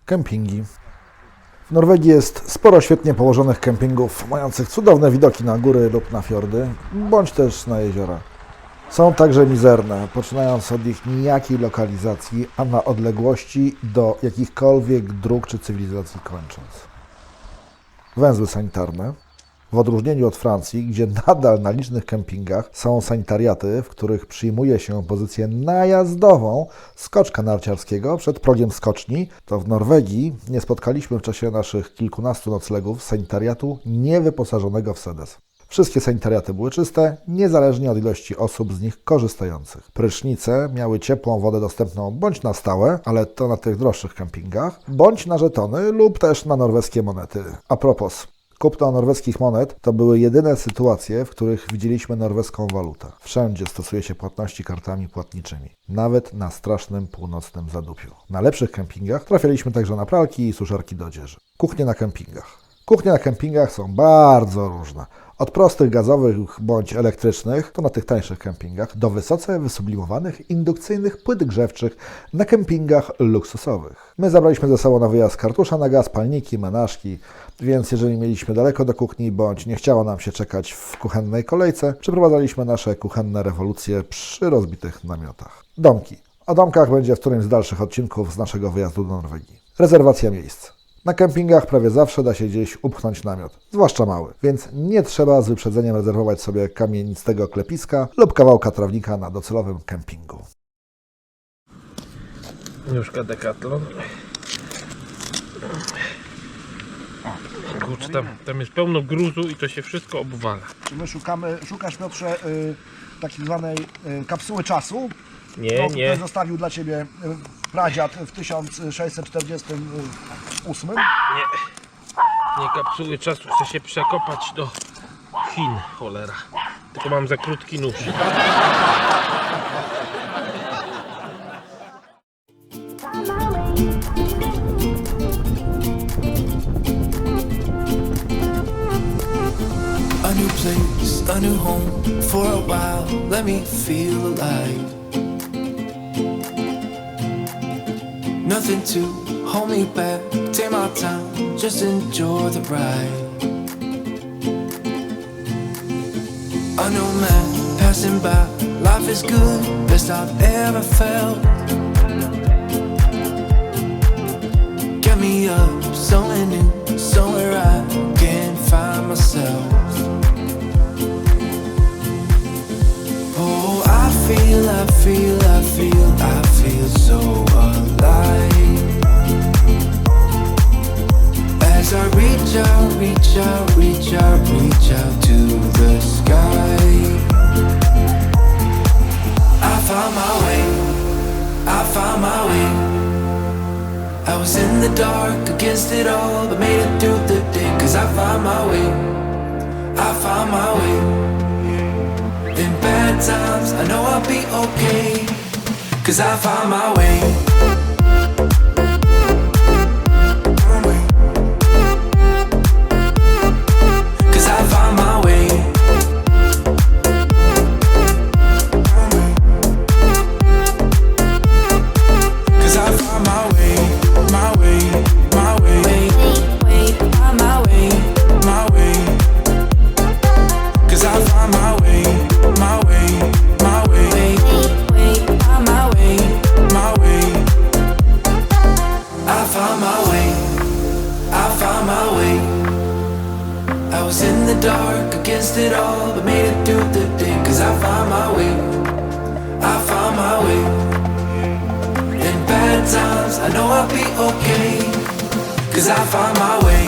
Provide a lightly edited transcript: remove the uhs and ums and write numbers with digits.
Kempingi. W Norwegii jest sporo świetnie położonych kempingów, mających cudowne widoki na góry lub na fiordy, bądź też na jeziora. Są także mizerne, poczynając od ich nijakiej lokalizacji, a na odległości do jakichkolwiek dróg czy cywilizacji kończąc. Węzły sanitarne. W odróżnieniu od Francji, gdzie nadal na licznych kempingach są sanitariaty, w których przyjmuje się pozycję najazdową skoczka narciarskiego przed progiem skoczni, to w Norwegii nie spotkaliśmy w czasie naszych kilkunastu noclegów sanitariatu niewyposażonego w sedes. Wszystkie sanitariaty były czyste, niezależnie od ilości osób z nich korzystających. Prysznice miały ciepłą wodę dostępną bądź na stałe, ale to na tych droższych kempingach, bądź na żetony lub też na norweskie monety. A propos, kupno norweskich monet to były jedyne sytuacje, w których widzieliśmy norweską walutę. Wszędzie stosuje się płatności kartami płatniczymi, nawet na strasznym północnym zadupiu. Na lepszych kempingach trafialiśmy także na pralki i suszarki do odzieży. Kuchnie na kempingach. Kuchnie na kempingach są bardzo różne. Od prostych gazowych bądź elektrycznych, to na tych tańszych kempingach, do wysoce wysublimowanych indukcyjnych płyt grzewczych na kempingach luksusowych. My zabraliśmy ze sobą na wyjazd kartusza na gaz, palniki, menażki, więc jeżeli mieliśmy daleko do kuchni bądź nie chciało nam się czekać w kuchennej kolejce, przeprowadzaliśmy nasze kuchenne rewolucje przy rozbitych namiotach. Domki. O domkach będzie w którymś z dalszych odcinków z naszego wyjazdu do Norwegii. Rezerwacja miejsc. Na kempingach prawie zawsze da się gdzieś upchnąć namiot, zwłaszcza mały, więc nie trzeba z wyprzedzeniem rezerwować sobie kamienistego klepiska lub kawałka trawnika na docelowym kempingu. Nóżka Decathlon. Kurczę, tam jest pełno gruzu i to się wszystko obwala. My szukasz, Piotrze, takiej zwanej kapsuły czasu, Nie. który zostawił dla Ciebie pradziad w 1648. Nie kapsuły czasu, chcę się przekopać do Chin, cholera. Tylko mam za krótki nóż. A new place, a new home, for a while, let me feel alive. Nothing to hold me back, take my time, just enjoy the ride. I know man passing by, life is good, best I've ever felt. Get me up, somewhere new, somewhere I can find myself. Oh, I feel so alive. As I reach out to the sky. I found my way. I was in the dark against it all, but made it through the day. Cause I found my way. In bad times, I know I'll be okay. Cause I found my way. Cause I found my way. Cause I found my way. My way. My way. My way. My way. Cause I found my way. My way. My way. My way. My way. I found my way. I found my way. I was in the dark against it all, but made it through the day. Cause I found my way. I found my way. In bad times, I know I'll be okay. Cause I found my way.